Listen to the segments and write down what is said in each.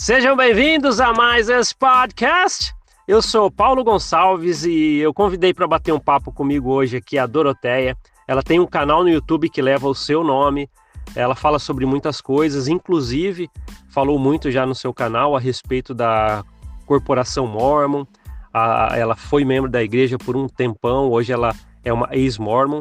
Sejam bem-vindos a mais esse podcast. Eu sou Paulo Gonçalves e eu convidei para bater um papo comigo hoje aqui a Doroteia. Ela tem um canal no YouTube que leva o seu nome. Ela fala sobre muitas coisas, inclusive falou muito já no seu canal a respeito da Corporação Mórmon. Ela foi membro da igreja por um tempão, hoje ela é uma ex-mórmon.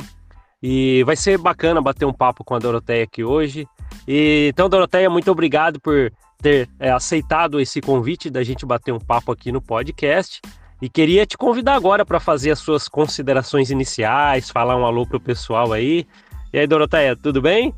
E vai ser bacana bater um papo com a Doroteia aqui hoje. Então, Doroteia, muito obrigado por ter aceitado esse convite da gente bater um papo aqui no podcast. E queria te convidar agora para fazer as suas considerações iniciais, falar um alô pro pessoal aí. E aí, Doroteia, tudo bem?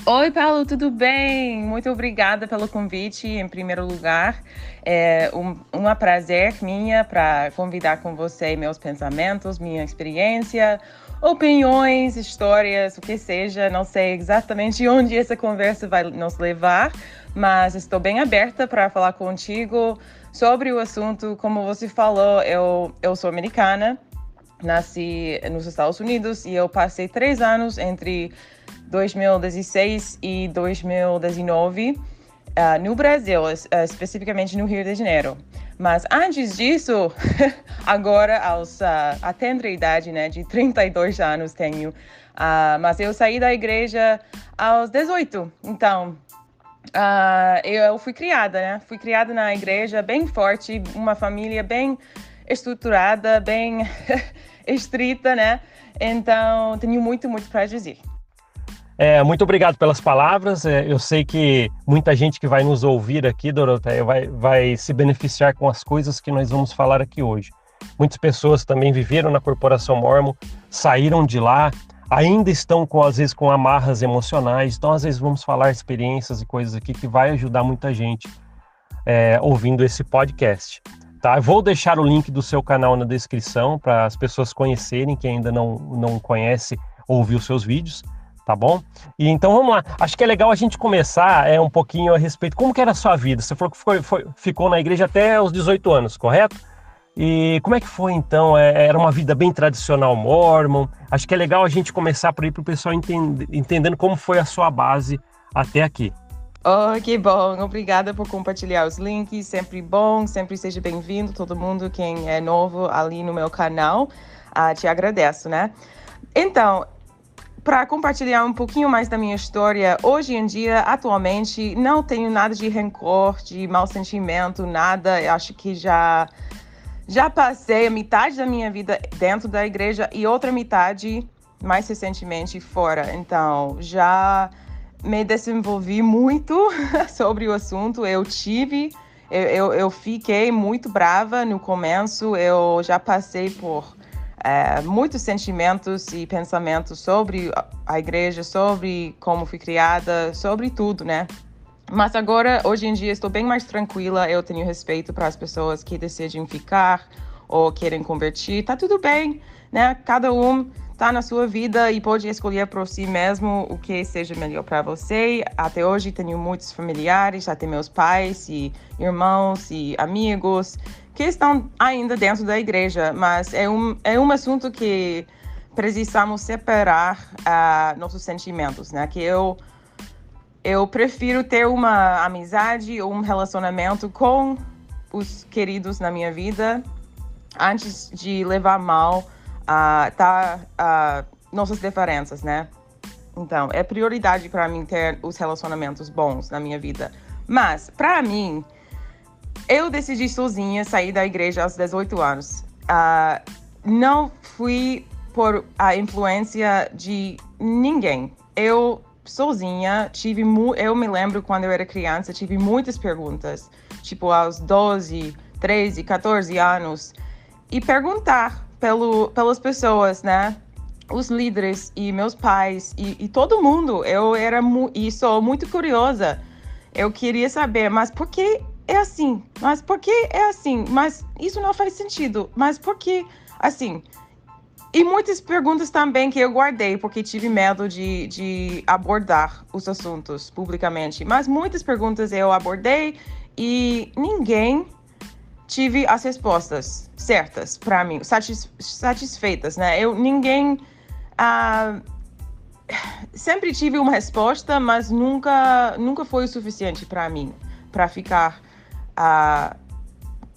Oi, Paulo, tudo bem? Muito obrigada pelo convite, em primeiro lugar. É um prazer minha para convidar com você meus pensamentos, minha experiência, opiniões, histórias, o que seja. Não sei exatamente onde essa conversa vai nos levar, mas estou bem aberta para falar contigo sobre o assunto. Como você falou, eu sou americana, nasci nos Estados Unidos e eu passei 3 anos entre 2016 e 2019 no Brasil, especificamente no Rio de Janeiro. Mas antes disso, agora a tenra idade, né, de 32 anos tenho, mas eu saí da igreja aos 18, então eu fui criada, né? Fui criada na igreja bem forte, uma família bem estruturada, bem estrita, né? Então, tenho muito para dizer. Muito obrigado pelas palavras. Eu sei que muita gente que vai nos ouvir aqui, Doroteia, vai se beneficiar com as coisas que nós vamos falar aqui hoje. Muitas pessoas também viveram na Corporação Mórmon, saíram de lá, ainda estão às vezes com amarras emocionais. Então, às vezes, vamos falar experiências e coisas aqui que vai ajudar muita gente ouvindo esse podcast. Tá? Eu vou deixar o link do seu canal na descrição para as pessoas conhecerem, quem ainda não conhece, ouvir os seus vídeos. Tá bom? E então vamos lá. Acho que é legal a gente começar um pouquinho a respeito. Como que era a sua vida? Você falou que ficou na igreja até os 18 anos, correto? E como é que foi então? Era uma vida bem tradicional mórmon? Acho que é legal a gente começar por aí para o pessoal entendendo como foi a sua base até aqui. Oh, que bom. Obrigada por compartilhar os links. Sempre bom, sempre seja bem-vindo. Todo mundo quem é novo ali no meu canal. Te agradeço, né? Então, para compartilhar um pouquinho mais da minha história, hoje em dia, atualmente, não tenho nada de rancor, de mau sentimento, nada. Eu acho que já passei a metade da minha vida dentro da igreja e outra metade, mais recentemente, fora. Então, já me desenvolvi muito sobre o assunto. Eu fiquei muito brava no começo. Eu já passei por muitos sentimentos e pensamentos sobre a igreja, sobre como fui criada, sobre tudo, né? Mas agora, hoje em dia, estou bem mais tranquila. Eu tenho respeito para as pessoas que decidem ficar ou querem convertir. Tá tudo bem, né? Cada um tá na sua vida e pode escolher por si mesmo o que seja melhor para você. Até hoje, tenho muitos familiares, até meus pais e irmãos e amigos que estão ainda dentro da igreja, mas é um assunto que precisamos separar nossos sentimentos, né? Que eu prefiro ter uma amizade ou um relacionamento com os queridos na minha vida antes de levar mal nossas diferenças, né? Então, é prioridade para mim ter os relacionamentos bons na minha vida. Mas, para mim, eu decidi sozinha sair da igreja aos 18 anos. Não fui por a influência de ninguém. Eu, sozinha, eu me lembro quando eu era criança, tive muitas perguntas. Tipo, aos 12, 13, 14 anos. E perguntar pelas pessoas, né? Os líderes e meus pais e todo mundo. E sou muito curiosa. Eu queria saber, mas por que é assim? Mas por que é assim? Mas isso não faz sentido. Mas por que assim? E muitas perguntas também que eu guardei, porque tive medo de abordar os assuntos publicamente. Mas muitas perguntas eu abordei e ninguém tive as respostas certas para mim, satisfeitas, né? Ninguém sempre tive uma resposta, mas nunca foi o suficiente para mim, para ficar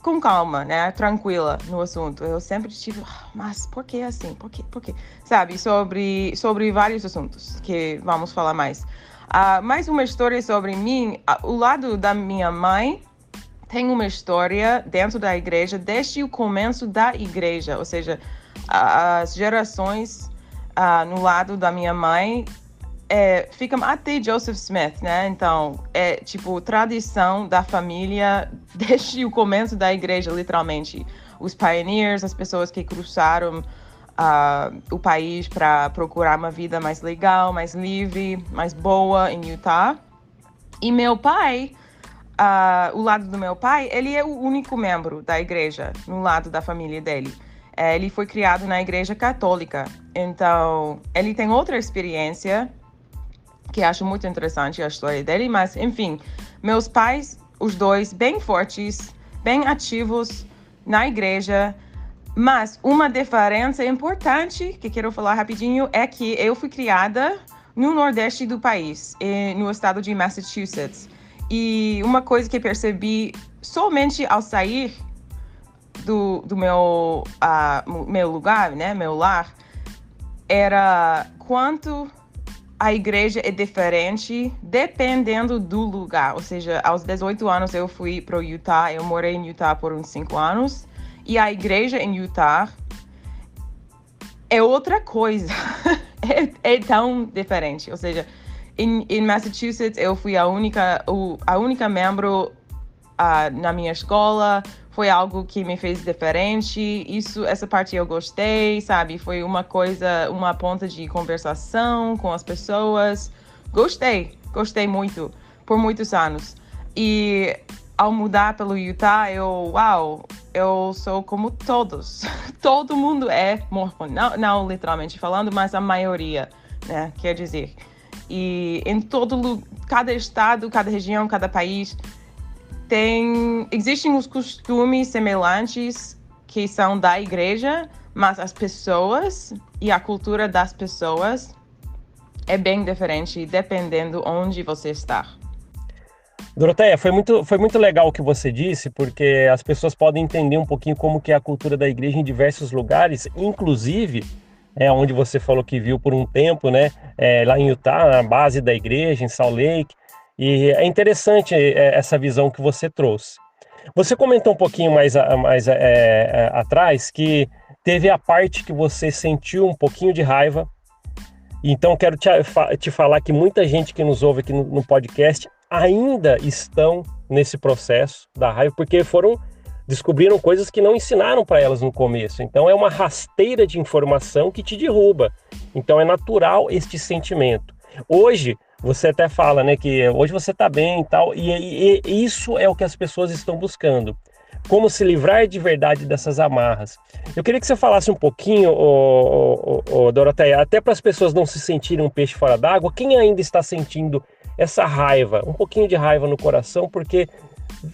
com calma, né? Tranquila no assunto. Eu sempre tive, mas por que assim? Por quê? Sabe, sobre vários assuntos que vamos falar mais. Mais uma história sobre mim. O lado da minha mãe tem uma história dentro da igreja desde o começo da igreja. Ou seja, as gerações no lado da minha mãe ficam até Joseph Smith, né? Então, é tipo tradição da família desde o começo da igreja, literalmente. Os pioneers, as pessoas que cruzaram o país para procurar uma vida mais legal, mais livre, mais boa em Utah. E meu pai, o lado do meu pai, ele é o único membro da igreja no lado da família dele. Ele foi criado na igreja católica. Então, ele tem outra experiência que acho muito interessante a história dele, mas, enfim, meus pais, os dois, bem fortes, bem ativos na igreja, mas uma diferença importante que quero falar rapidinho é que eu fui criada no nordeste do país, no estado de Massachusetts, e uma coisa que percebi somente ao sair do meu lugar, né, meu lar, era quanto a igreja é diferente dependendo do lugar. Ou seja, aos 18 anos eu fui para o Utah, eu morei em Utah por uns 5 anos, e a igreja em Utah é outra coisa. é tão diferente. Ou seja, em Massachusetts eu fui a única membro na minha escola. Foi algo que me fez diferente. Essa parte eu gostei, sabe? Foi uma ponta de conversação com as pessoas. Gostei muito, por muitos anos. E ao mudar pelo Utah, eu sou como todos. Todo mundo é mormon. Não literalmente falando, mas a maioria, né? Quer dizer. E em cada estado, cada região, cada país, existem os costumes semelhantes que são da igreja, mas as pessoas e a cultura das pessoas é bem diferente dependendo onde você está. Doroteia, foi muito legal o que você disse, porque as pessoas podem entender um pouquinho como que é a cultura da igreja em diversos lugares, inclusive onde você falou que viu por um tempo, né, lá em Utah, na base da igreja, em Salt Lake. E é interessante essa visão que você trouxe. Você comentou um pouquinho mais atrás que teve a parte que você sentiu um pouquinho de raiva. Então, quero te falar que muita gente que nos ouve aqui no podcast ainda estão nesse processo da raiva, porque descobriram coisas que não ensinaram para elas no começo. Então, é uma rasteira de informação que te derruba. Então, é natural este sentimento. Hoje, você até fala, né, que hoje você está bem e tal, e isso é o que as pessoas estão buscando. Como se livrar de verdade dessas amarras. Eu queria que você falasse um pouquinho, Doroteia, até para as pessoas não se sentirem um peixe fora d'água, quem ainda está sentindo essa raiva, um pouquinho de raiva no coração, porque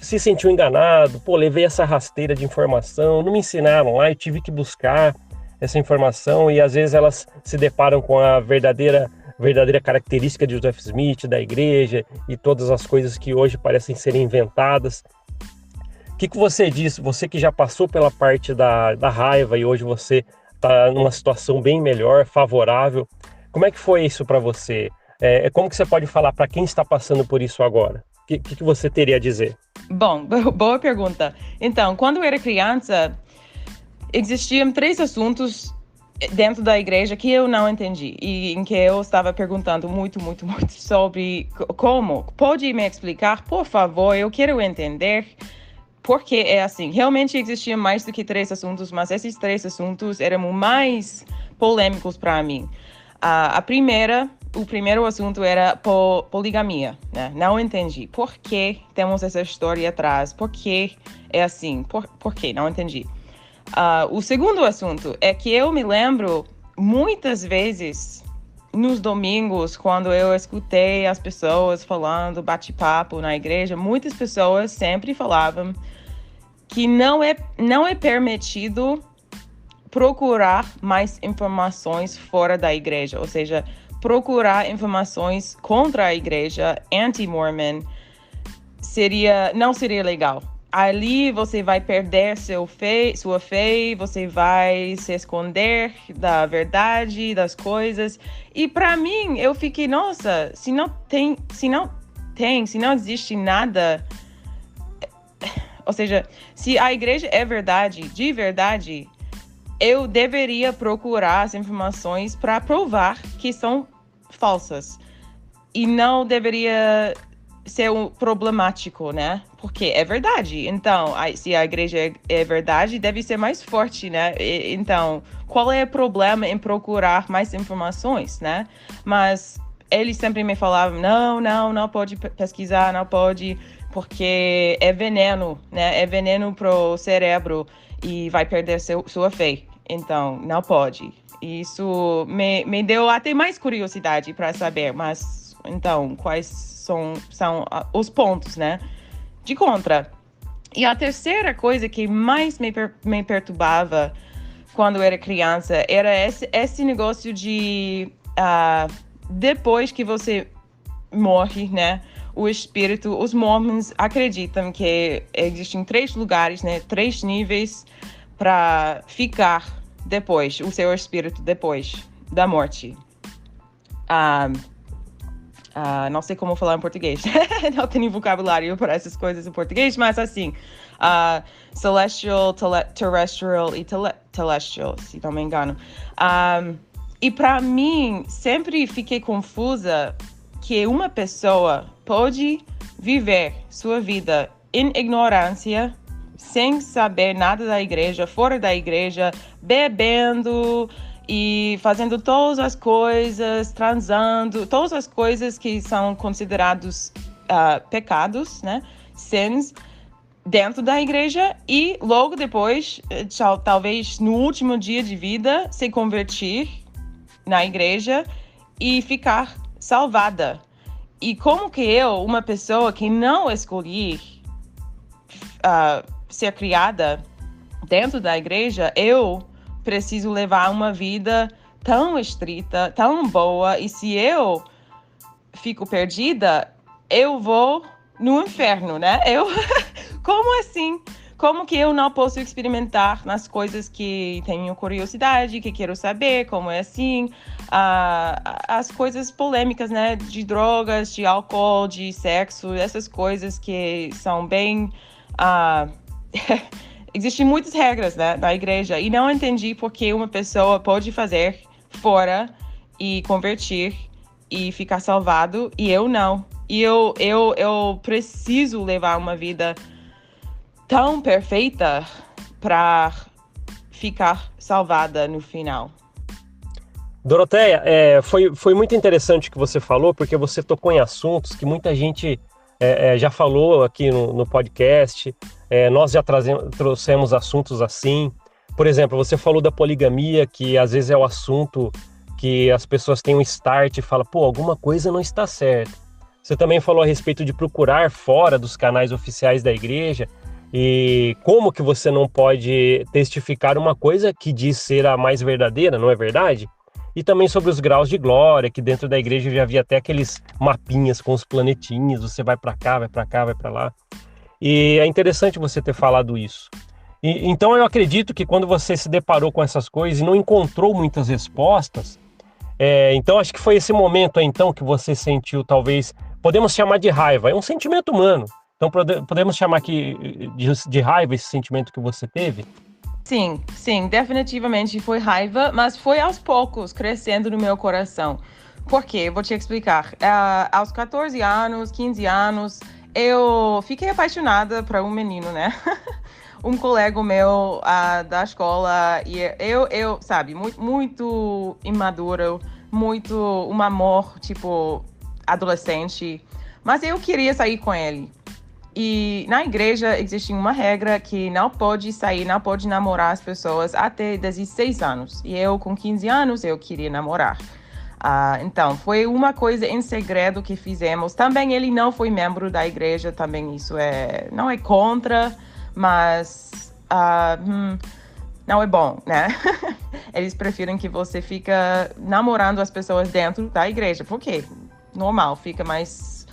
se sentiu enganado, levei essa rasteira de informação, não me ensinaram lá, eu tive que buscar essa informação, e às vezes elas se deparam com a verdadeira característica de Joseph Smith, da igreja e todas as coisas que hoje parecem serem inventadas. O que você diz, você que já passou pela parte da raiva e hoje você está numa situação bem melhor, favorável, como é que foi isso para você? Como que você pode falar para quem está passando por isso agora? O que você teria a dizer? Bom, boa pergunta. Então, quando eu era criança, existiam 3 assuntos dentro da igreja que eu não entendi e em que eu estava perguntando muito sobre como. Pode me explicar, por favor? Eu quero entender porque é assim. Realmente existiam mais do que 3 assuntos, mas esses 3 assuntos eram mais polêmicos para mim. O primeiro assunto era poligamia, né? Não entendi. Por que temos essa história atrás? Por que é assim? Por que? Não entendi. O segundo assunto é que eu me lembro muitas vezes nos domingos, quando eu escutei as pessoas falando bate-papo na igreja, muitas pessoas sempre falavam que não é permitido procurar mais informações fora da igreja, ou seja, procurar informações contra a igreja, anti-Mormon, não seria legal. ali você vai perder sua fé, você vai se esconder da verdade, das coisas. E para mim, eu fiquei, nossa, se não existe nada, ou seja, se a igreja é verdade, de verdade, eu deveria procurar as informações para provar que são falsas. E não deveria ser problemático, né? Porque é verdade. Então, se a igreja é verdade, deve ser mais forte, né? Então, qual é o problema em procurar mais informações, né? Mas eles sempre me falavam, não pode pesquisar, não pode, porque é veneno, né? É veneno pro cérebro e vai perder sua fé. Então, não pode. Isso me deu até mais curiosidade para saber, mas então, quais são os pontos, né, de contra. E a terceira coisa que mais me perturbava quando eu era criança era esse negócio de depois que você morre, né, o espírito, os mormons acreditam que existem 3 lugares, né, 3 níveis para ficar depois, o seu espírito depois da morte. Não sei como falar em português. Não tenho vocabulário para essas coisas em português, mas assim, celestial, terrestrial e telestial, se não me engano. E para mim, sempre fiquei confusa que uma pessoa pode viver sua vida em ignorância, sem saber nada da igreja, fora da igreja, bebendo e fazendo todas as coisas, transando, todas as coisas que são considerados pecados, né, sins, dentro da igreja, e logo depois, talvez no último dia de vida, se converter na igreja e ficar salvada. E como que eu, uma pessoa que não escolhi ser criada dentro da igreja, eu preciso levar uma vida tão estrita, tão boa, e se eu fico perdida, eu vou no inferno, né? Como assim? Como que eu não posso experimentar nas coisas que tenho curiosidade, que quero saber, como é assim? As coisas polêmicas, né? De drogas, de álcool, de sexo, essas coisas que são bem... Existem muitas regras, né, na igreja, e não entendi por que uma pessoa pode fazer fora e converter e ficar salvado, e eu não. E eu preciso levar uma vida tão perfeita para ficar salvada no final. Doroteia, foi muito interessante o que você falou, porque você tocou em assuntos que muita gente já falou aqui no podcast. Nós já trouxemos assuntos assim. Por exemplo, você falou da poligamia, que às vezes é o assunto que as pessoas têm um start e falam, alguma coisa não está certa. Você também falou a respeito de procurar fora dos canais oficiais da igreja e como que você não pode testificar uma coisa que diz ser a mais verdadeira, não é verdade? E também sobre os graus de glória, que dentro da igreja já havia até aqueles mapinhas com os planetinhas, você vai para cá, vai para cá, vai para lá. E é interessante você ter falado isso. Então eu acredito que quando você se deparou com essas coisas e não encontrou muitas respostas, então acho que foi esse momento aí, então, que você sentiu, talvez, podemos chamar de raiva, é um sentimento humano. Então podemos chamar aqui de raiva esse sentimento que você teve? Sim, definitivamente foi raiva, mas foi aos poucos crescendo no meu coração. Por quê? Vou te explicar. Aos 14 anos, 15 anos, eu fiquei apaixonada por um menino, né? Um colega meu da escola, e eu sabe, muito imaduro, muito um amor, tipo, adolescente. Mas eu queria sair com ele. E na igreja existe uma regra que não pode sair, não pode namorar as pessoas até 16 anos. E eu, com 15 anos, eu queria namorar. Então, foi uma coisa em segredo que fizemos. Também ele não foi membro da igreja, também isso não é contra, mas não é bom, né? Eles preferem que você fica namorando as pessoas dentro da igreja, porque normal, fica mais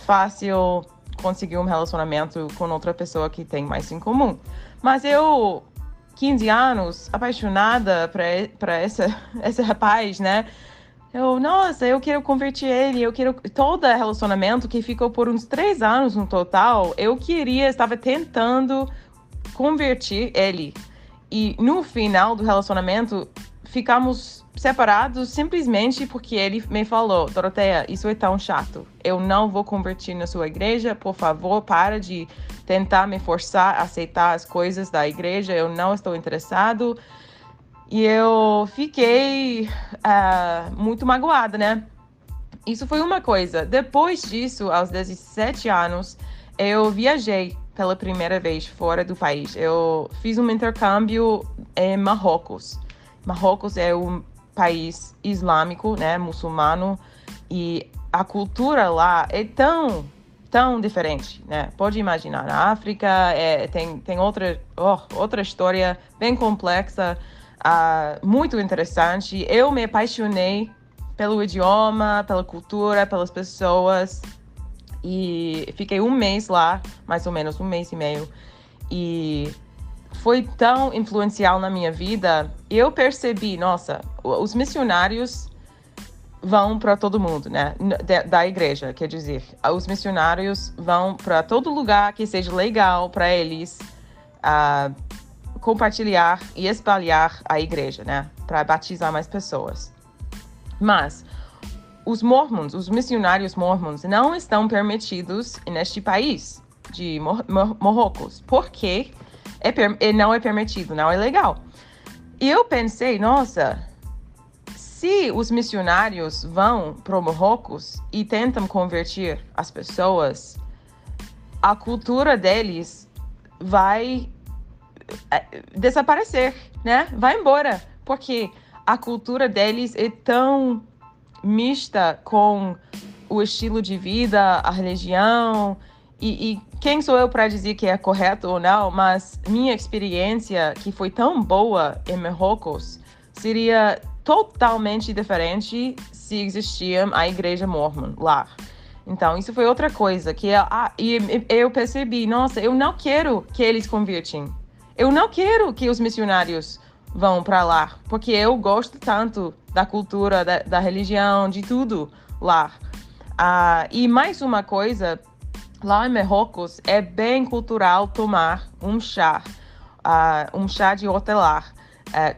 fácil conseguir um relacionamento com outra pessoa que tem mais em comum. Mas eu, 15 anos, apaixonada para esse rapaz, né? Eu quero converter ele, todo relacionamento que ficou por uns 3 anos no total, estava tentando converter ele. E no final do relacionamento, ficamos separados simplesmente porque ele me falou: Doroteia, isso é tão chato. Eu não vou converter na sua igreja, por favor, para de tentar me forçar a aceitar as coisas da igreja, eu não estou interessado. E eu fiquei muito magoada, né? Isso foi uma coisa. Depois disso, aos 17 anos, eu viajei pela primeira vez fora do país. Eu fiz um intercâmbio em Marrocos. Marrocos é um país islâmico, né, muçulmano, e a cultura lá é tão diferente, né? Pode imaginar, na África tem outra história bem complexa, muito interessante. Eu me apaixonei pelo idioma, pela cultura, pelas pessoas, e fiquei um mês lá, mais ou menos um mês e meio, e foi tão influencial na minha vida. Eu percebi, nossa, os missionários vão para todo mundo, né? Da igreja, quer dizer, os missionários vão para todo lugar que seja legal para eles compartilhar e espalhar a igreja, né? Para batizar mais pessoas. Mas os missionários mormons não estão permitidos neste país de Marrocos, porque não é permitido, não é legal. E eu pensei, nossa, se os missionários vão para o Marrocos e tentam converter as pessoas, a cultura deles vai desaparecer, né? Vai embora, porque a cultura deles é tão mista com o estilo de vida, a religião, e quem sou eu para dizer que é correto ou não, mas minha experiência, que foi tão boa em Marrocos, seria totalmente diferente se existia a igreja mormon lá. Então, isso foi outra coisa, e eu percebi, nossa, eu não quero que eles convertem. Eu não quero que os missionários vão para lá, porque eu gosto tanto da cultura, da religião, de tudo lá. E mais uma coisa, lá em Marrocos é bem cultural tomar um chá de hortelã.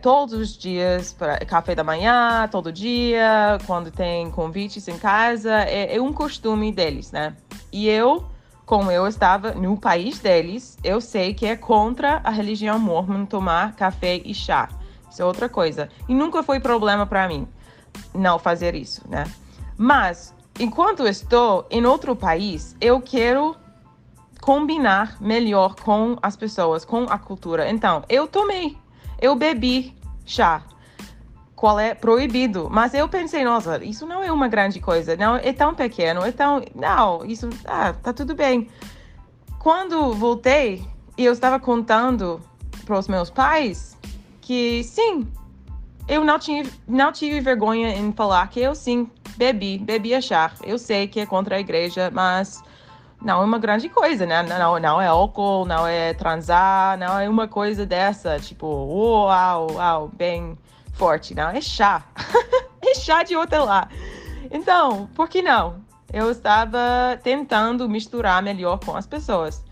Todos os dias, para café da manhã, todo dia, quando tem convites em casa, é um costume deles, né? E como eu estava no país deles, eu sei que é contra a religião mormon tomar café e chá. Isso é outra coisa. E nunca foi problema para mim não fazer isso, né? Mas, enquanto estou em outro país, eu quero combinar melhor com as pessoas, com a cultura. Então, eu bebi chá. Qual é proibido? Mas eu pensei, nossa, isso não é uma grande coisa. Não, é tão pequeno, não, isso, tá tudo bem. Quando voltei, eu estava contando para os meus pais que, sim, eu não tive vergonha em falar que eu, sim, bebi chá. Eu sei que é contra a igreja, mas não é uma grande coisa, né? Não é álcool, não é transar, não é uma coisa dessa, tipo, uau, bem forte, não, é chá. É chá de hortelã. Então, por que não? Eu estava tentando misturar melhor com as pessoas.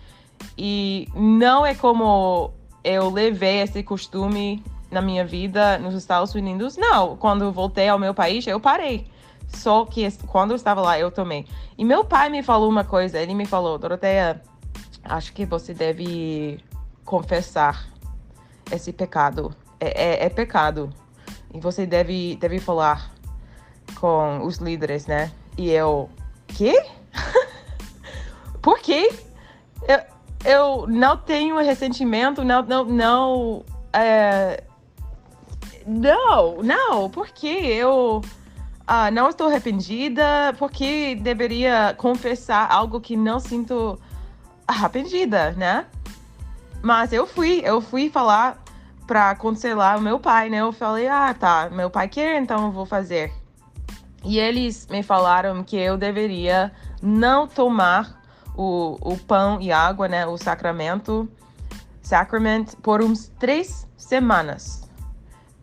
E não é como eu levei esse costume na minha vida nos Estados Unidos. Não, quando eu voltei ao meu país, eu parei. Só que quando eu estava lá, eu tomei. E meu pai me falou uma coisa. Ele me falou, Doroteia, acho que você deve confessar esse pecado. É pecado. E você deve falar com os líderes, né? E eu, quê? Por quê? Eu não tenho ressentimento, não, porque eu não estou arrependida, porque deveria confessar algo que não sinto arrependida, né? Mas eu fui falar para aconselhar o meu pai, né? Eu falei, tá, meu pai quer, então eu vou fazer. E eles me falaram que eu deveria não tomar o pão e água, né? O sacramento, por uns 3 semanas.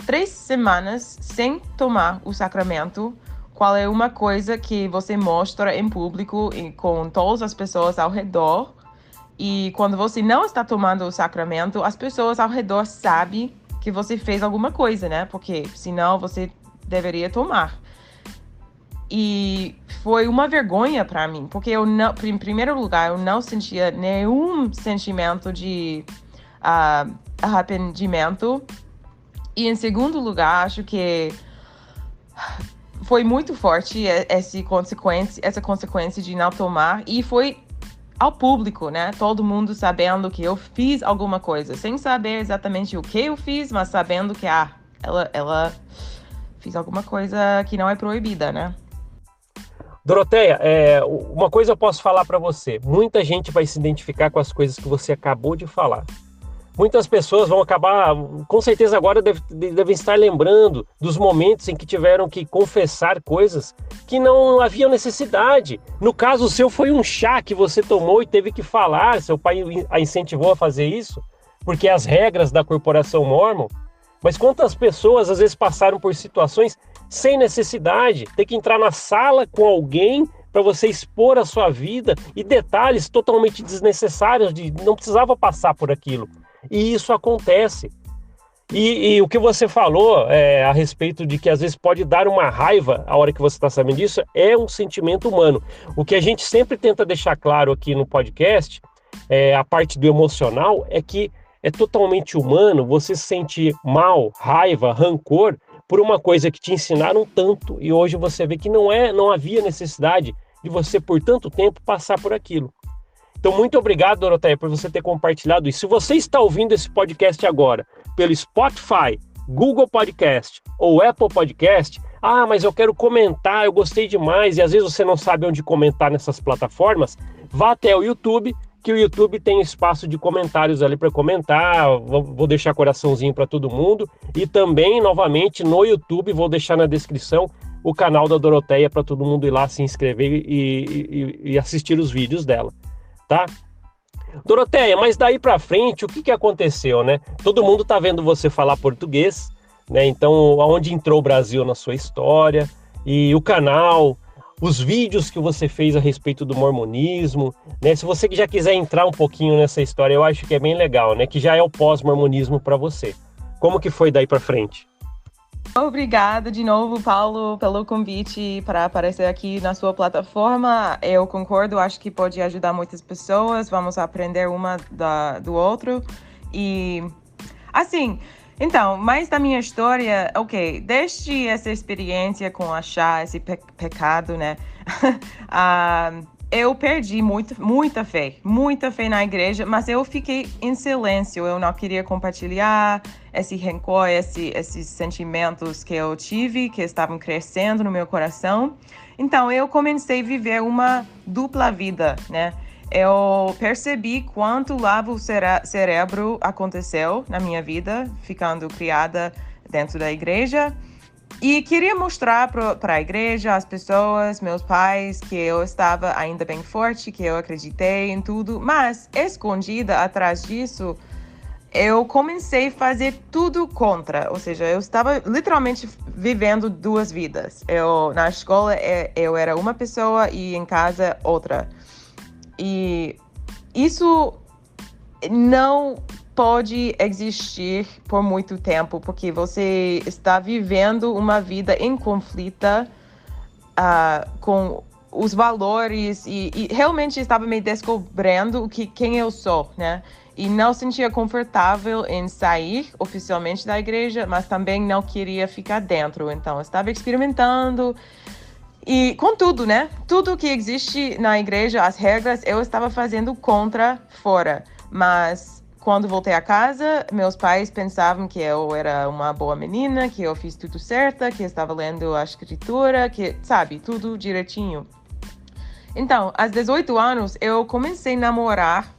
3 semanas sem tomar o sacramento, qual é uma coisa que você mostra em público e com todas as pessoas ao redor. E quando você não está tomando o sacramento, as pessoas ao redor sabem que você fez alguma coisa, né? Porque senão você deveria tomar. E foi uma vergonha para mim, porque eu não, em primeiro lugar, eu não sentia nenhum sentimento de arrependimento. E em segundo lugar, acho que foi muito forte essa consequência de não tomar. E foi ao público, né? Todo mundo sabendo que eu fiz alguma coisa, sem saber exatamente o que eu fiz, mas sabendo que ela fez alguma coisa que não é proibida, né? Doroteia, uma coisa eu posso falar para você. Muita gente vai se identificar com as coisas que você acabou de falar. Muitas pessoas vão acabar, com certeza agora devem estar lembrando dos momentos em que tiveram que confessar coisas que não haviam necessidade. No caso seu foi um chá que você tomou e teve que falar, seu pai a incentivou a fazer isso, porque as regras da corporação Mórmon. Mas quantas pessoas às vezes passaram por situações sem necessidade, ter que entrar na sala com alguém para você expor a sua vida e detalhes totalmente desnecessários, não precisava passar por aquilo. E isso acontece. E o que você falou a respeito de que às vezes pode dar uma raiva a hora que você está sabendo disso, é um sentimento humano. O que a gente sempre tenta deixar claro aqui no podcast, a parte do emocional, é que é totalmente humano você se sentir mal, raiva, rancor por uma coisa que te ensinaram tanto e hoje você vê que não havia necessidade de você por tanto tempo passar por aquilo. Então, muito obrigado, Doroteia, por você ter compartilhado isso. Se você está ouvindo esse podcast agora pelo Spotify, Google Podcast ou Apple Podcast, mas eu quero comentar, eu gostei demais, e às vezes você não sabe onde comentar nessas plataformas, vá até o YouTube, que o YouTube tem espaço de comentários ali para comentar, vou deixar coraçãozinho para todo mundo, e também, novamente, no YouTube, vou deixar na descrição o canal da Doroteia para todo mundo ir lá se inscrever e assistir os vídeos dela. Tá? Doroteia, mas daí pra frente, o que aconteceu, né? Todo mundo tá vendo você falar português, né? Então, aonde entrou o Brasil na sua história, e o canal, os vídeos que você fez a respeito do mormonismo, né? Se você já quiser entrar um pouquinho nessa história, eu acho que é bem legal, né? Que já é o pós-mormonismo para você. Como que foi daí pra frente? Obrigada de novo, Paulo, pelo convite para aparecer aqui na sua plataforma. Eu concordo, acho que pode ajudar muitas pessoas. Vamos aprender uma do outro. E, assim, então, mais da minha história, desde essa experiência com achar esse pecado, né? Eu perdi muita fé na igreja, mas eu fiquei em silêncio. Eu não queria compartilhar esse rancor, esses sentimentos que eu tive, que estavam crescendo no meu coração. Então, eu comecei a viver uma dupla vida, né? Eu percebi quanto lavo cerebro aconteceu na minha vida, ficando criada dentro da igreja. E queria mostrar para a igreja, as pessoas, meus pais, que eu estava ainda bem forte, que eu acreditei em tudo. Mas, escondida atrás disso, eu comecei a fazer tudo contra. Ou seja, eu estava literalmente vivendo duas vidas. Na escola, eu era uma pessoa e em casa, outra. E isso não pode existir por muito tempo, porque você está vivendo uma vida em conflito com os valores e realmente estava me descobrindo quem eu sou, né? E não sentia confortável em sair oficialmente da igreja, mas também não queria ficar dentro. Então, eu estava experimentando e com tudo, né? Tudo que existe na igreja, as regras, eu estava fazendo contra fora. Mas quando voltei a casa, meus pais pensavam que eu era uma boa menina, que eu fiz tudo certo, que eu estava lendo a escritura, que, sabe, tudo direitinho. Então, aos 18 anos, eu comecei a namorar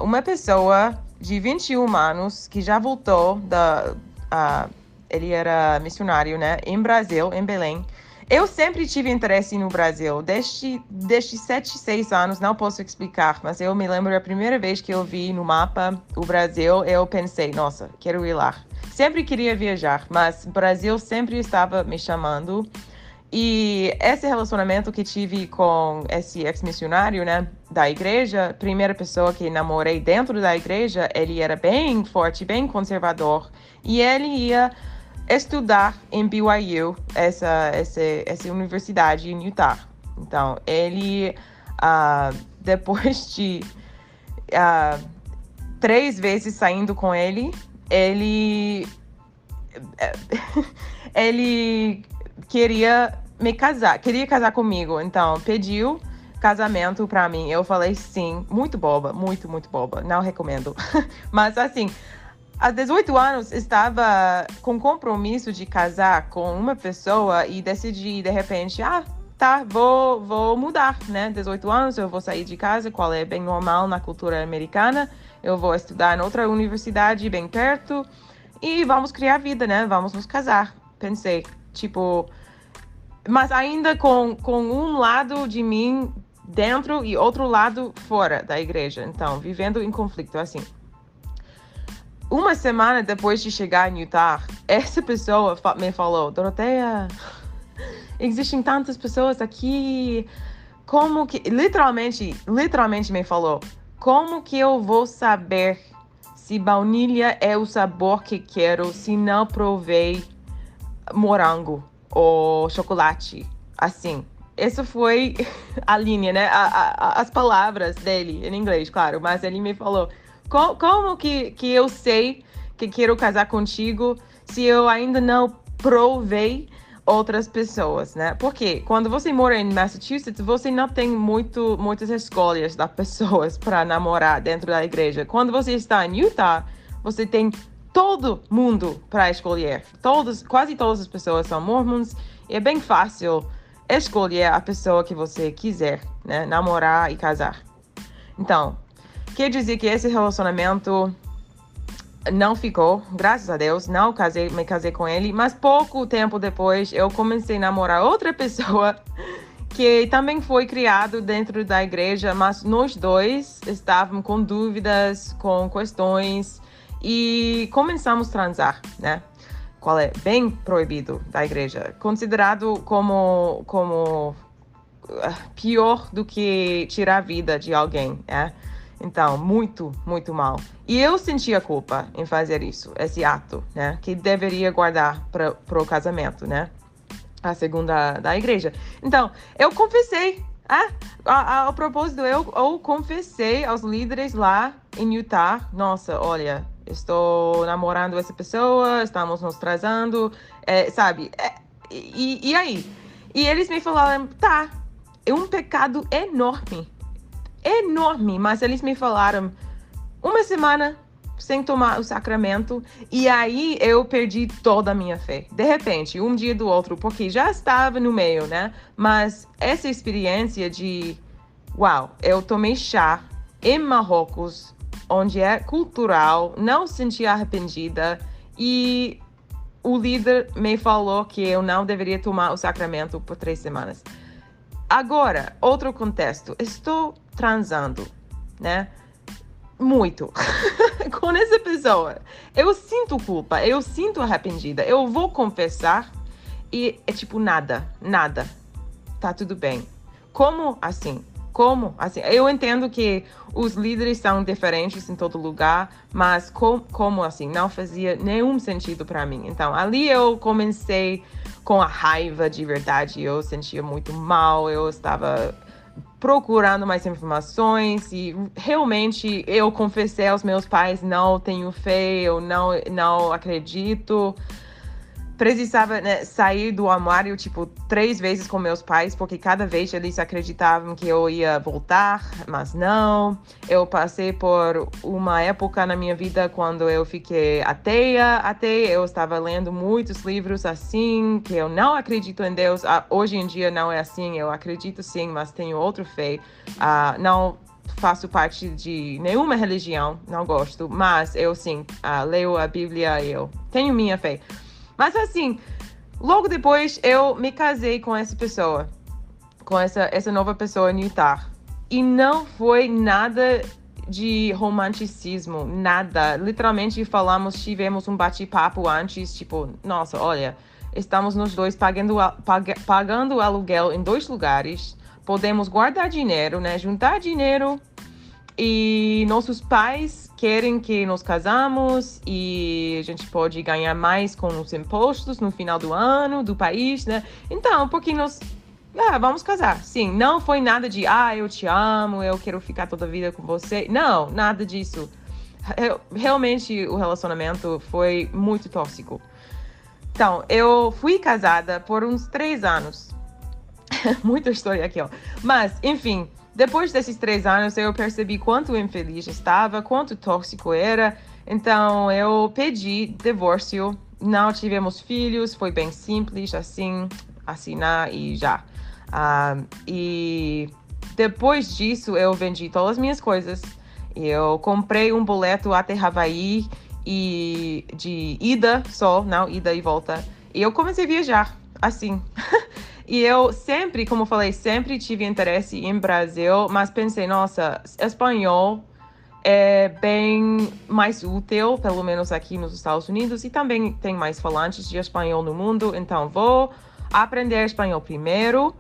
uma pessoa de 21 anos que já voltou ele era missionário, né, em Brasil, em Belém. Eu sempre tive interesse no Brasil, desde 7, 6 anos, não posso explicar, mas eu me lembro a primeira vez que eu vi no mapa o Brasil, eu pensei, nossa, quero ir lá. Sempre queria viajar, mas o Brasil sempre estava me chamando. E esse relacionamento que tive com esse ex-missionário, né, da igreja, primeira pessoa que namorei dentro da igreja, ele era bem forte, bem conservador, e ele ia estudar em BYU, essa universidade em Utah. Então, ele, depois de 3 vezes saindo com ele, ele queria casar comigo. Então, pediu casamento pra mim. Eu falei sim, muito boba, muito, muito boba. Não recomendo. Mas, assim, aos 18 anos, estava com compromisso de casar com uma pessoa e decidi, de repente, tá, vou mudar, né? 18 anos, eu vou sair de casa, qual é bem normal na cultura americana. Eu vou estudar em outra universidade bem perto e vamos criar vida, né? Vamos nos casar. Pensei, tipo... Mas ainda com um lado de mim dentro e outro lado fora da igreja. Então, vivendo em conflito, assim. Uma semana depois de chegar em Utah, essa pessoa me falou, Doroteia, existem tantas pessoas aqui, como que... Literalmente me falou, como que eu vou saber se baunilha é o sabor que quero se não provei morango ou chocolate? Assim, essa foi a linha, né? As palavras dele, em inglês, claro, mas ele me falou... Como que eu sei que quero casar contigo se eu ainda não provei outras pessoas, né? Porque quando você mora em Massachusetts, você não tem muitas escolhas das pessoas para namorar dentro da igreja. Quando você está em Utah, você tem todo mundo para escolher. Quase todas as pessoas são mormons e é bem fácil escolher a pessoa que você quiser, né? Namorar e casar. Então... Quer dizer que esse relacionamento não ficou, graças a Deus, não me casei com ele, mas pouco tempo depois eu comecei a namorar outra pessoa que também foi criado dentro da igreja, mas nós dois estávamos com dúvidas, com questões e começamos a transar, né? Qual é bem proibido da igreja, considerado como pior do que tirar a vida de alguém, né? Então, muito, muito mal. E eu sentia culpa em fazer isso, esse ato, né? Que deveria guardar para o casamento, né? A segunda da igreja. Então, eu confessei. Ao propósito, eu confessei aos líderes lá em Utah. Nossa, olha, estou namorando essa pessoa, estamos nos trazendo, sabe? E aí? E eles me falaram, tá, é um pecado enorme, mas eles me falaram uma semana sem tomar o sacramento e aí eu perdi toda a minha fé. De repente, um dia do outro, porque já estava no meio, né? Mas essa experiência de, uau, eu tomei chá em Marrocos, onde é cultural, não senti arrependida e o líder me falou que eu não deveria tomar o sacramento por 3 semanas. Agora, outro contexto. Estou transando, né? Muito. Com essa pessoa. Eu sinto culpa, eu sinto arrependida. Eu vou confessar e é tipo nada. Tá tudo bem. Como assim? Eu entendo que os líderes são diferentes em todo lugar, mas como assim? Não fazia nenhum sentido para mim. Então, ali eu comecei com a raiva de verdade. Eu sentia muito mal, eu estava procurando mais informações e realmente eu confessei aos meus pais, não tenho fé, eu não acredito. Precisava, né, sair do armário, 3 vezes com meus pais, porque cada vez eles acreditavam que eu ia voltar, mas não. Eu passei por uma época na minha vida quando eu fiquei ateia. Eu estava lendo muitos livros assim, que eu não acredito em Deus. Hoje em dia não é assim, eu acredito sim, mas tenho outra fé. Não faço parte de nenhuma religião, não gosto, mas eu sim, leio a Bíblia e eu tenho minha fé. Mas assim, Logo depois, eu me casei com essa pessoa, com essa nova pessoa em Utah. E não foi nada de romanticismo, nada. Literalmente tivemos um bate-papo antes, tipo, nossa, olha, estamos nós dois pagando aluguel em 2 lugares, podemos guardar dinheiro, né, juntar dinheiro, e nossos pais querem que nos casamos e a gente pode ganhar mais com os impostos no final do ano do país, né? Então, porque nós vamos casar. Sim, não foi nada de, eu te amo, eu quero ficar toda a vida com você. Não, nada disso. Realmente, o relacionamento foi muito tóxico. Então, eu fui casada por uns 3 anos. Muita história aqui, ó. Mas, enfim, depois desses 3 anos, eu percebi quanto infeliz estava, quanto tóxico era. Então, eu pedi divórcio. Não tivemos filhos, foi bem simples, assim, assinar e já. E depois disso, eu vendi todas as minhas coisas. Eu comprei um boleto até Havaí e de ida só, não ida e volta. E eu comecei a viajar, assim. E eu sempre, como falei, sempre tive interesse em Brasil, mas pensei, nossa, espanhol é bem mais útil, pelo menos aqui nos Estados Unidos, e também tem mais falantes de espanhol no mundo, então vou aprender espanhol primeiro,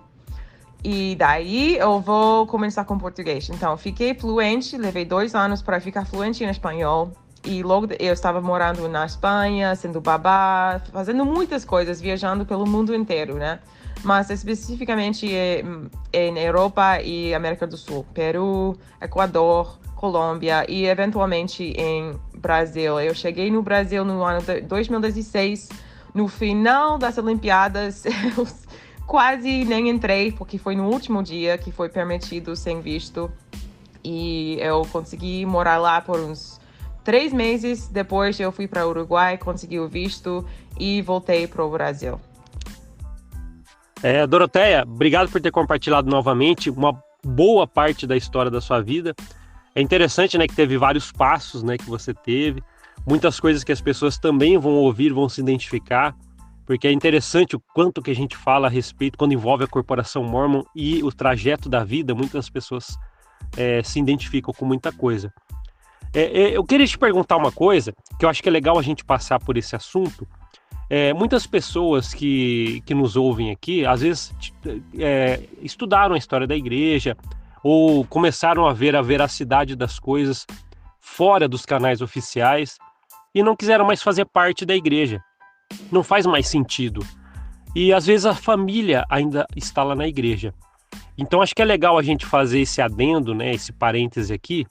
e daí eu vou começar com português. Então, fiquei fluente, levei 2 anos para ficar fluente em espanhol, e logo eu estava morando na Espanha, sendo babá, fazendo muitas coisas, viajando pelo mundo inteiro, né? Mas especificamente em Europa e América do Sul, Peru, Equador, Colômbia e eventualmente em Brasil. Eu cheguei no Brasil no ano de 2016, no final das Olimpíadas. Eu quase nem entrei, porque foi no último dia que foi permitido sem visto. E eu consegui morar lá por uns 3 meses. Depois eu fui para o Uruguai, consegui o visto e voltei para o Brasil. Doroteia, obrigado por ter compartilhado novamente uma boa parte da história da sua vida. É interessante, né, que teve vários passos, né, que você teve, muitas coisas que as pessoas também vão ouvir, vão se identificar, porque é interessante o quanto que a gente fala a respeito quando envolve a corporação Mormon e o trajeto da vida. Muitas pessoas se identificam com muita coisa. Eu queria te perguntar uma coisa, que eu acho que é legal a gente passar por esse assunto. Muitas pessoas que nos ouvem aqui, às vezes estudaram a história da igreja ou começaram a ver a veracidade das coisas fora dos canais oficiais e não quiseram mais fazer parte da igreja. Não faz mais sentido. E às vezes a família ainda está lá na igreja. Então acho que é legal a gente fazer esse adendo, né, esse parêntese aqui,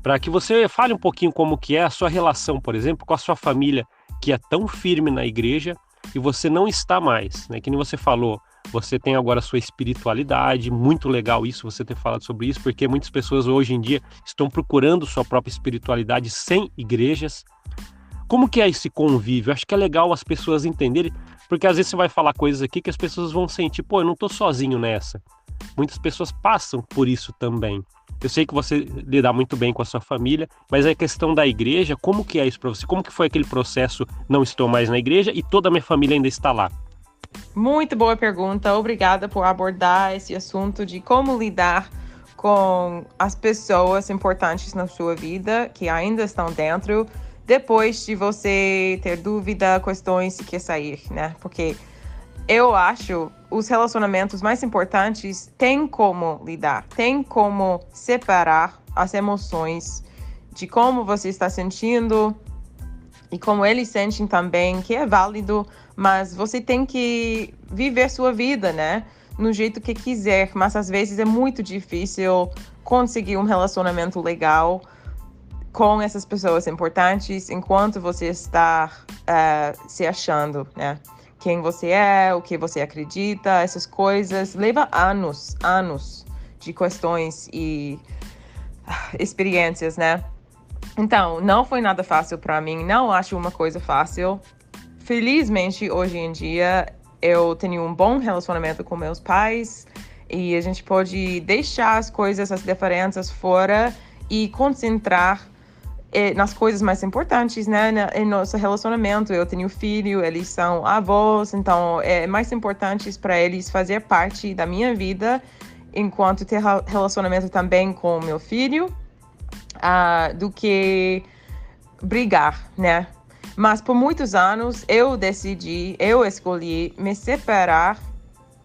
para que você fale um pouquinho como que é a sua relação, por exemplo, com a sua família, que é tão firme na igreja e você não está mais, né? Que nem você falou, você tem agora a sua espiritualidade, muito legal isso, você ter falado sobre isso, porque muitas pessoas hoje em dia estão procurando sua própria espiritualidade sem igrejas. Como que é esse convívio? Acho que é legal as pessoas entenderem, porque às vezes você vai falar coisas aqui que as pessoas vão sentir, eu não tô sozinho nessa. Muitas pessoas passam por isso também. Eu sei que você lida muito bem com a sua família, mas a questão da igreja, como que é isso para você? Como que foi aquele processo, não estou mais na igreja e toda a minha família ainda está lá? Muito boa pergunta. Obrigada por abordar esse assunto de como lidar com as pessoas importantes na sua vida, que ainda estão dentro, depois de você ter dúvida, questões e quer sair, né? Porque eu acho os relacionamentos mais importantes têm como lidar, tem como separar as emoções de como você está sentindo e como eles sentem também, que é válido, mas você tem que viver sua vida, né? No jeito que quiser, mas às vezes é muito difícil conseguir um relacionamento legal com essas pessoas importantes enquanto você está se achando, né? Quem você é, o que você acredita, essas coisas. Leva anos de questões e experiências, né? Então, não foi nada fácil para mim, não acho uma coisa fácil. Felizmente, hoje em dia, eu tenho um bom relacionamento com meus pais e a gente pode deixar as coisas, as diferenças fora e concentrar nas coisas mais importantes, né, em nosso relacionamento. Eu tenho filho, eles são avós, então é mais importante para eles fazer parte da minha vida enquanto ter relacionamento também com o meu filho, do que brigar, né? Mas por muitos anos eu escolhi me separar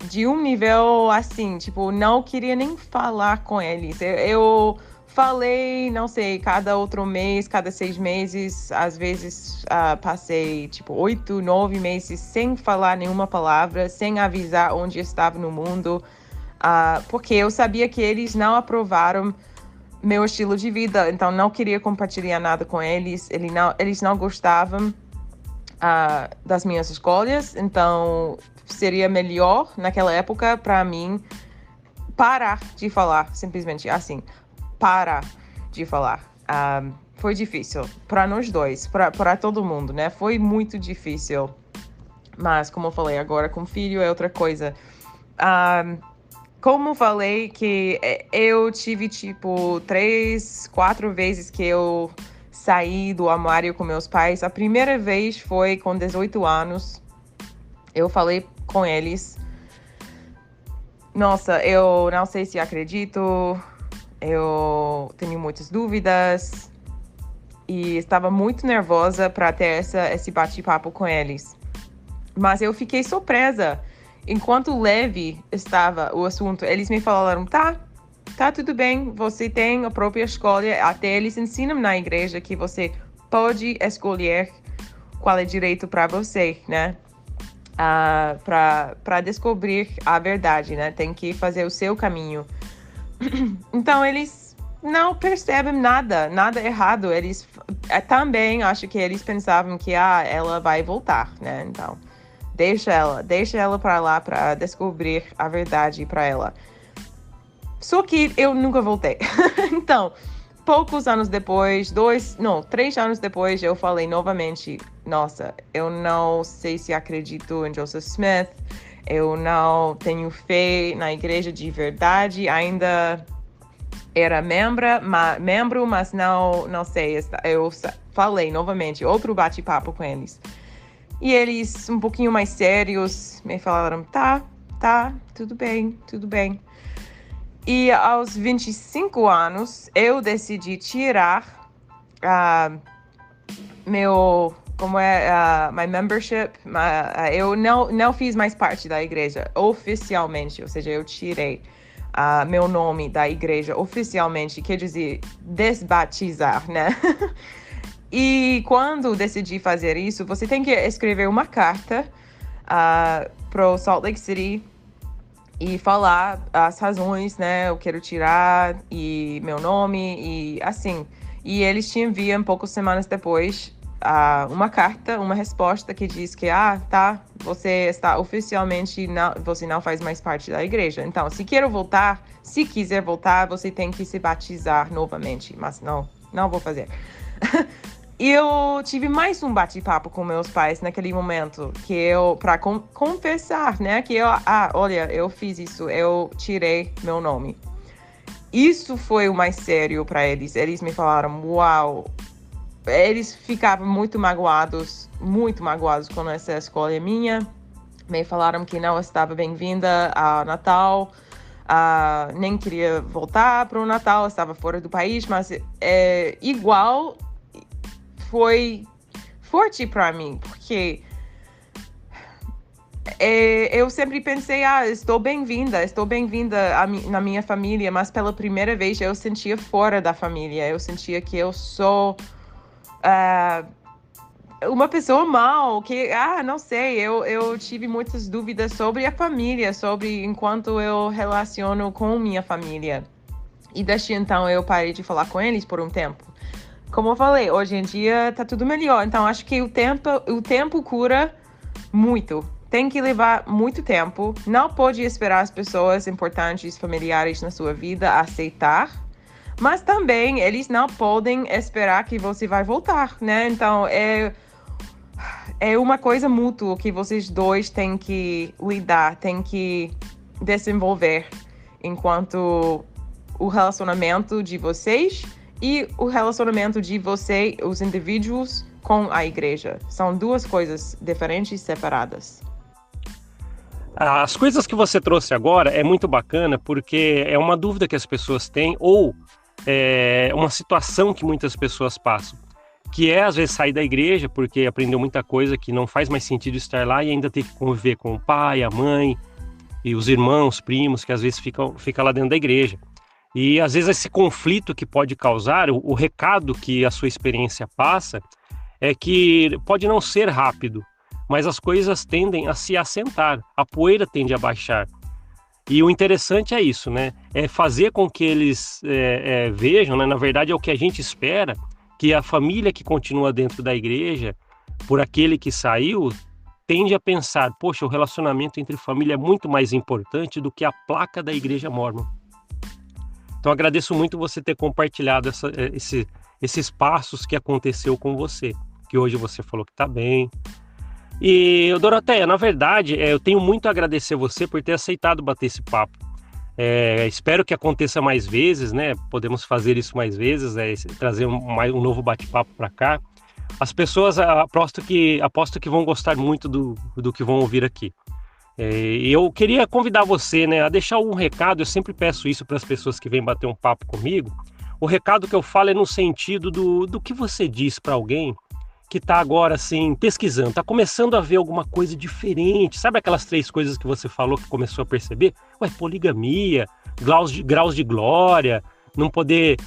de um nível assim, tipo, não queria nem falar com eles. Eu falei, não sei, cada outro mês, cada 6 meses, às vezes passei tipo 8, 9 meses sem falar nenhuma palavra, sem avisar onde estava no mundo, porque eu sabia que eles não aprovaram meu estilo de vida, então não queria compartilhar nada com eles. Eles não gostavam das minhas escolhas, então seria melhor naquela época para mim parar de falar, simplesmente assim, parar de falar. Foi difícil para nós dois, para todo mundo, né? Foi muito difícil, mas como eu falei, agora com filho é outra coisa. Como falei que eu tive, tipo, 3, 4 vezes que eu saí do armário com meus pais. A primeira vez foi com 18 anos. Eu falei com eles. Nossa, eu não sei se acredito. Eu tenho muitas dúvidas. E estava muito nervosa para ter esse bate-papo com eles. Mas eu fiquei surpresa. Enquanto leve estava o assunto, eles me falaram, tá tudo bem, você tem a própria escolha. Até eles ensinam na igreja que você pode escolher qual é direito para você, né? Para descobrir a verdade, né? Tem que fazer o seu caminho. Então, eles não percebem nada errado. Eles também acho que eles pensavam que ela vai voltar, né? Então, deixa ela para lá para descobrir a verdade para ela. Só que eu nunca voltei. Então, poucos anos depois, 3 anos depois, eu falei novamente, nossa, eu não sei se acredito em Joseph Smith, eu não tenho fé na igreja de verdade, ainda era membro, mas não sei, eu falei novamente, outro bate-papo com eles. E eles, um pouquinho mais sérios, me falaram, tá, tudo bem. E aos 25 anos, eu decidi tirar my membership. Eu não fiz mais parte da igreja oficialmente, ou seja, eu tirei meu nome da igreja oficialmente, quer dizer, desbatizar, né? E quando decidi fazer isso, você tem que escrever uma carta para o Salt Lake City e falar as razões, né? Eu quero tirar e meu nome e assim. E eles te enviam poucas semanas depois uma carta, uma resposta que diz que tá, você está oficialmente você não faz mais parte da igreja. Então, se quiser voltar, você tem que se batizar novamente. Mas não vou fazer. E eu tive mais um bate-papo com meus pais naquele momento, que para confessar, né, que olha, eu fiz isso, eu tirei meu nome. Isso foi o mais sério para eles. Eles me falaram, uau, eles ficavam muito magoados com essa escolha minha. Me falaram que não estava bem-vinda ao Natal, nem queria voltar para o Natal, estava fora do país, mas igual foi forte para mim, porque eu sempre pensei, estou bem-vinda na minha família, mas pela primeira vez eu sentia fora da família, eu sentia que eu sou uma pessoa mal, que, não sei, eu tive muitas dúvidas sobre a família, sobre enquanto eu relaciono com minha família. E desde então eu parei de falar com eles por um tempo. Como eu falei, hoje em dia tá tudo melhor. Então, acho que o tempo cura muito. Tem que levar muito tempo. Não pode esperar as pessoas importantes, familiares na sua vida aceitar. Mas também, eles não podem esperar que você vai voltar, né? Então, é uma coisa mútua que vocês dois têm que lidar, têm que desenvolver enquanto o relacionamento de vocês e o relacionamento de você, os indivíduos, com a igreja. São duas coisas diferentes e separadas. As coisas que você trouxe agora é muito bacana, porque é uma dúvida que as pessoas têm, ou é uma situação que muitas pessoas passam, que é às vezes sair da igreja porque aprendeu muita coisa que não faz mais sentido estar lá e ainda ter que conviver com o pai, a mãe e os irmãos, primos, que às vezes ficam lá dentro da igreja. E às vezes esse conflito que pode causar, o recado que a sua experiência passa é que pode não ser rápido, mas as coisas tendem a se assentar, a poeira tende a baixar. E o interessante é isso, né? É fazer com que eles vejam, né? Na verdade é o que a gente espera, que a família que continua dentro da igreja, por aquele que saiu, tende a pensar, poxa, o relacionamento entre família é muito mais importante do que a placa da igreja mórmon. Então agradeço muito você ter compartilhado esses passos que aconteceu com você, que hoje você falou que está bem. E, Doroteia, na verdade, eu tenho muito a agradecer você por ter aceitado bater esse papo. Espero que aconteça mais vezes, né? Podemos fazer isso mais vezes, trazer um novo bate-papo para cá. As pessoas aposto que vão gostar muito do que vão ouvir aqui. E eu queria convidar você, né, a deixar um recado. Eu sempre peço isso para as pessoas que vêm bater um papo comigo. O recado que eu falo é no sentido do que você diz para alguém que está agora, assim, pesquisando, está começando a ver alguma coisa diferente. Sabe aquelas 3 coisas que você falou que começou a perceber? Poligamia, graus de glória, não poder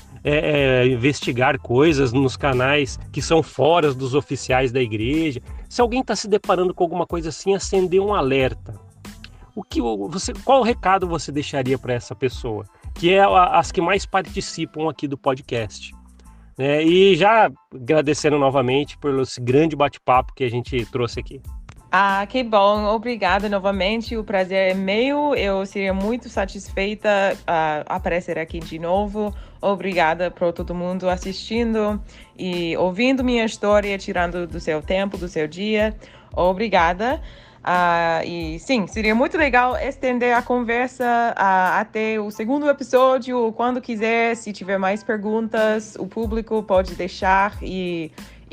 investigar coisas nos canais que são fora dos oficiais da igreja. Se alguém está se deparando com alguma coisa assim, acender um alerta. Qual recado você deixaria para essa pessoa? Que é as que mais participam aqui do podcast. E já agradecendo novamente por esse grande bate-papo que a gente trouxe aqui. Que bom, obrigada novamente, o prazer é meu, eu seria muito satisfeita aparecer aqui de novo. Obrigada por todo mundo assistindo e ouvindo minha história, tirando do seu tempo, do seu dia. Obrigada. E sim, seria muito legal estender a conversa até o segundo episódio, quando quiser. Se tiver mais perguntas, o público pode deixar e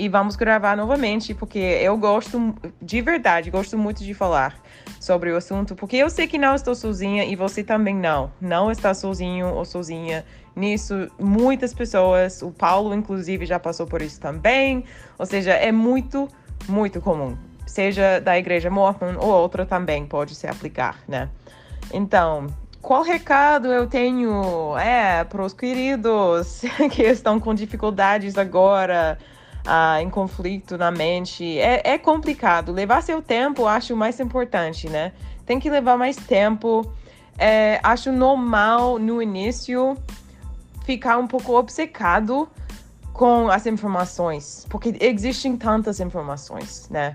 vamos gravar novamente, porque eu gosto, de verdade, gosto muito de falar sobre o assunto, porque eu sei que não estou sozinha e você também não está sozinho ou sozinha nisso. Muitas pessoas, o Paulo inclusive já passou por isso também, ou seja, é muito, muito comum. Seja da igreja Mormon ou outra também pode se aplicar, né? Então, qual recado eu tenho para os queridos que estão com dificuldades agora, em conflito na mente? É complicado. Levar seu tempo, acho mais importante, né? Tem que levar mais tempo. Acho normal no início ficar um pouco obcecado com as informações, porque existem tantas informações, né?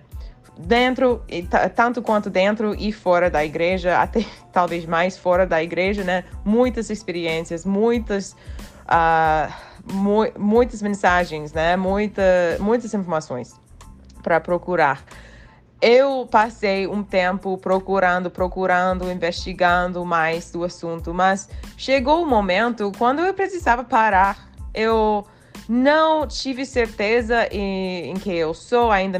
Tanto quanto dentro e fora da igreja, até talvez mais fora da igreja, né? Muitas experiências, muitas mensagens, né? Muitas informações para procurar. Eu passei um tempo procurando, investigando mais do assunto, mas chegou um momento quando eu precisava parar. Eu não tive certeza em que eu sou, ainda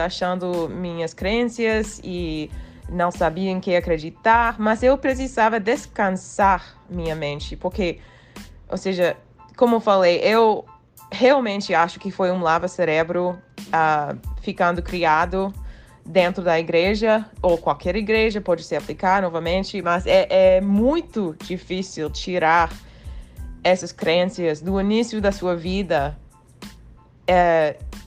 achando minhas crenças e não sabia em que acreditar, mas eu precisava descansar minha mente, porque, ou seja, como eu falei, eu realmente acho que foi um lava-cérebro ficando criado dentro da igreja, ou qualquer igreja pode se aplicar novamente, mas é muito difícil tirar essas crenças do início da sua vida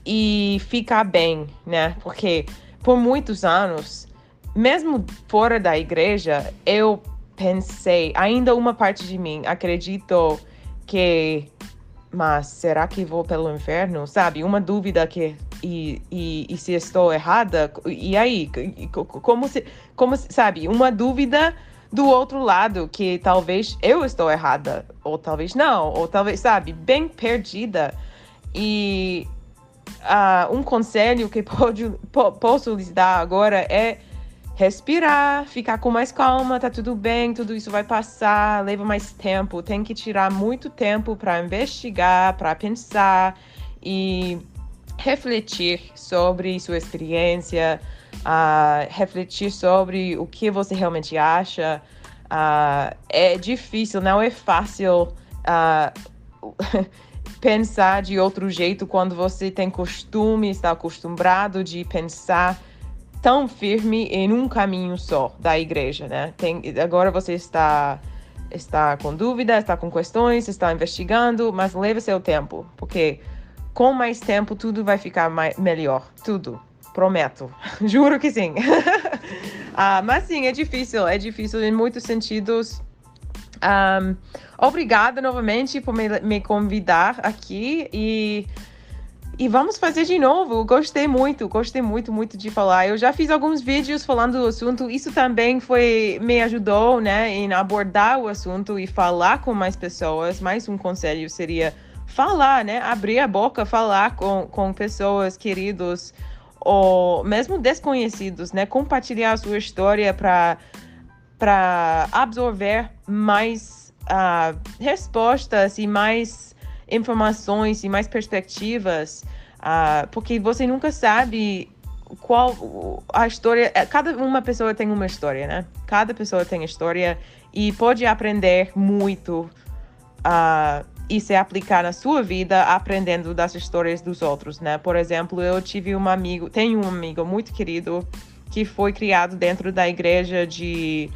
e ficar bem, né? Porque por muitos anos, mesmo fora da igreja, eu pensei, ainda uma parte de mim acreditou que, mas será que vou pelo inferno? Sabe? Uma dúvida e se estou errada? E aí? Como se, sabe? Uma dúvida do outro lado, que talvez eu estou errada, ou talvez não, ou talvez, sabe, bem perdida. E um conselho que posso lhes dar agora é respirar, ficar com mais calma, tá tudo bem, tudo isso vai passar, leva mais tempo. Tem que tirar muito tempo para investigar, para pensar e refletir sobre sua experiência, refletir sobre o que você realmente acha. É difícil, não é fácil pensar de outro jeito quando você tem costume, está acostumado de pensar tão firme em um caminho só da igreja, né? Agora você está com dúvidas, está com questões, está investigando, mas leva seu tempo, porque com mais tempo tudo vai ficar melhor, tudo, prometo, juro que sim. Mas sim, é difícil em muitos sentidos. Obrigada novamente por me convidar aqui e vamos fazer de novo. Gostei muito de falar. Eu já fiz alguns vídeos falando do assunto. Isso também me ajudou, né, em abordar o assunto e falar com mais pessoas. Mais um conselho seria falar, né, abrir a boca, falar com pessoas queridos ou mesmo desconhecidos, né, compartilhar a sua história para absorver mais respostas e mais informações e mais perspectivas, porque você nunca sabe qual a história. Cada uma pessoa tem uma história, né? Cada pessoa tem história e pode aprender muito e se aplicar na sua vida aprendendo das histórias dos outros, né? Por exemplo, tenho um amigo muito querido que foi criado dentro da igreja de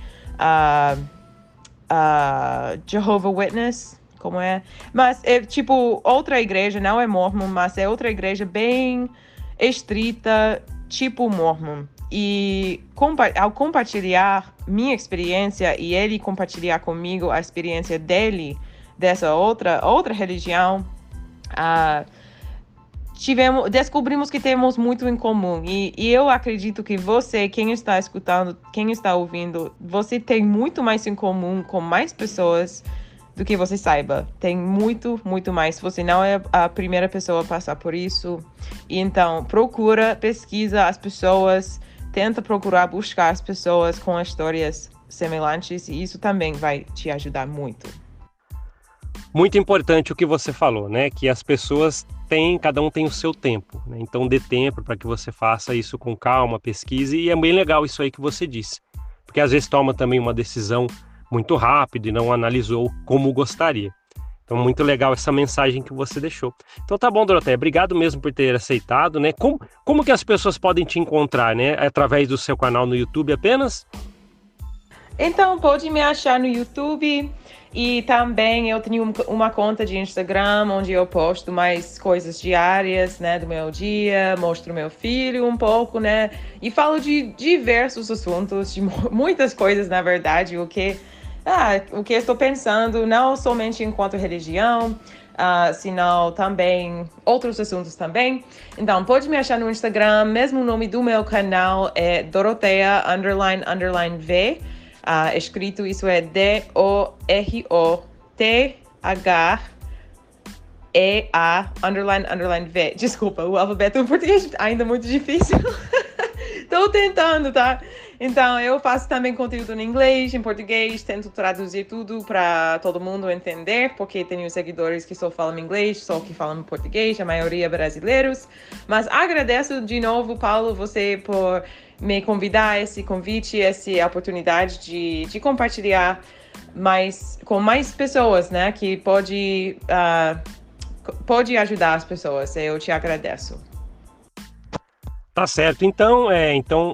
Jehovah's Witness, como é? Mas é tipo outra igreja, não é Mormon, mas é outra igreja bem estrita, tipo Mormon. E ao compartilhar minha experiência e ele compartilhar comigo a experiência dele, dessa outra religião, descobrimos que temos muito em comum. E eu acredito que você, quem está escutando, quem está ouvindo, você tem muito mais em comum com mais pessoas do que você saiba. Tem muito, muito mais. Você não é a primeira pessoa a passar por isso. E então, pesquisa as pessoas, tenta buscar as pessoas com histórias semelhantes e isso também vai te ajudar muito. Muito importante o que você falou, né? Que as pessoas cada um tem o seu tempo, né? Então dê tempo para que você faça isso com calma, pesquise, e é bem legal isso aí que você disse. Porque às vezes toma também uma decisão muito rápido e não analisou como gostaria. Então muito legal essa mensagem que você deixou. Então tá bom, Doroteia, obrigado mesmo por ter aceitado, né? Como que as pessoas podem te encontrar, né? Através do seu canal no YouTube apenas? Então pode me achar no YouTube. E também eu tenho uma conta de Instagram onde eu posto mais coisas diárias, né, do meu dia, mostro meu filho um pouco, né, e falo de diversos assuntos, de muitas coisas, na verdade, o que estou pensando, não somente enquanto religião, senão também outros assuntos também. Então, pode me achar no Instagram, mesmo o nome do meu canal é Doroteia__V. Escrito, isso é DOROTHEA__V. Desculpa, o alfabeto em português ainda muito difícil. Tô tentando, tá? Então, eu faço também conteúdo em inglês, em português, tento traduzir tudo para todo mundo entender, porque tenho seguidores que só falam inglês, só que falam português, a maioria brasileiros. Mas agradeço de novo, Paulo, você por me convidar, esse convite, essa oportunidade de compartilhar com mais pessoas, né, que pode ajudar as pessoas. Eu te agradeço. Tá certo. Então,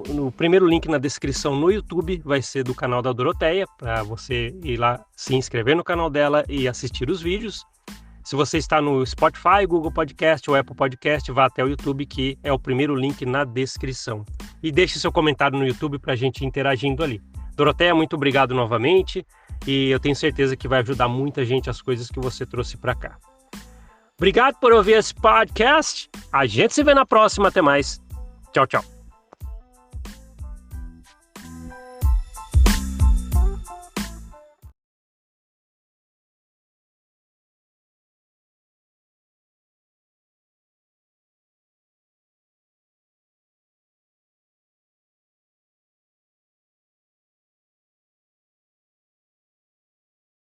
o primeiro link na descrição no YouTube vai ser do canal da Doroteia, para você ir lá se inscrever no canal dela e assistir os vídeos. Se você está no Spotify, Google Podcast ou Apple Podcast, vá até o YouTube, que é o primeiro link na descrição. E deixe seu comentário no YouTube para a gente interagindo ali. Doroteia, muito obrigado novamente. E eu tenho certeza que vai ajudar muita gente as coisas que você trouxe para cá. Obrigado por ouvir esse podcast. A gente se vê na próxima. Até mais. Tchau, tchau.